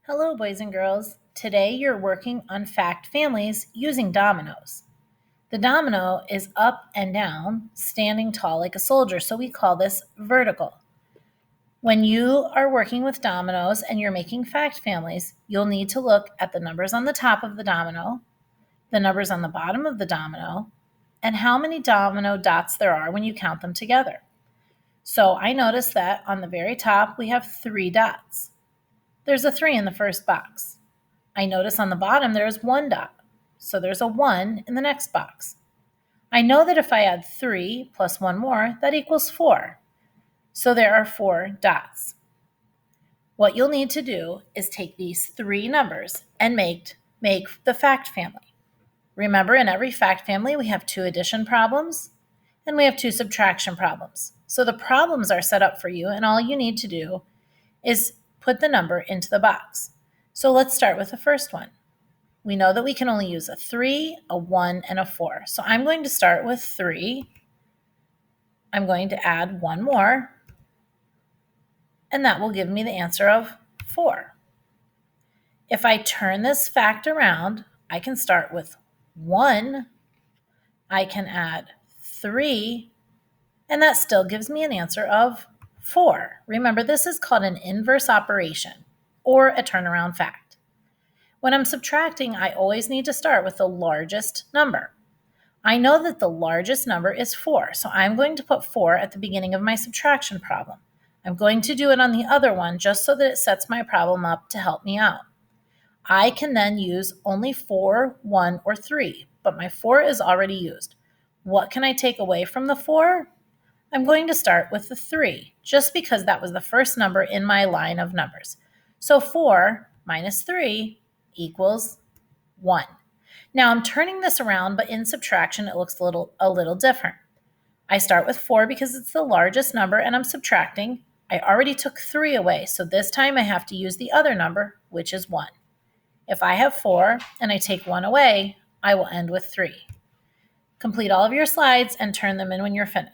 Hello, boys and girls. Today you're working on fact families using dominoes. The domino is up and down, standing tall like a soldier, so we call this vertical. When you are working with dominoes and you're making fact families, you'll need to look at the numbers on the top of the domino, the numbers on the bottom of the domino, and how many domino dots there are when you count them together. So I noticed that on the very top we have 3 dots. There's a 3 in the first box. I notice on the bottom there is 1 dot, so there's a 1 in the next box. I know that if I add 3 plus 1 more, that equals 4. So there are 4 dots. What you'll need to do is take these 3 numbers and make the fact family. Remember, in every fact family, we have 2 addition problems and we have 2 subtraction problems. So the problems are set up for you, and all you need to do is put the number into the box. So let's start with the first one. We know that we can only use a 3, a 1, and a 4. So I'm going to start with 3. I'm going to add 1 more, and that will give me the answer of 4. If I turn this fact around, I can start with 1, I can add 3, and that still gives me an answer of 4. Remember, this is called an inverse operation or a turnaround fact. When I'm subtracting, I always need to start with the largest number. I know that the largest number is 4, so I'm going to put 4 at the beginning of my subtraction problem. I'm going to do it on the other one just so that it sets my problem up to help me out. I can then use only 4, 1, or 3, but my 4 is already used. What can I take away from the 4? I'm going to start with the 3, just because that was the first number in my line of numbers. So 4 minus 3 equals 1. Now I'm turning this around, but in subtraction it looks a little different. I start with 4 because it's the largest number and I'm subtracting. I already took 3 away, so this time I have to use the other number, which is 1. If I have 4 and I take 1 away, I will end with 3. Complete all of your slides and turn them in when you're finished.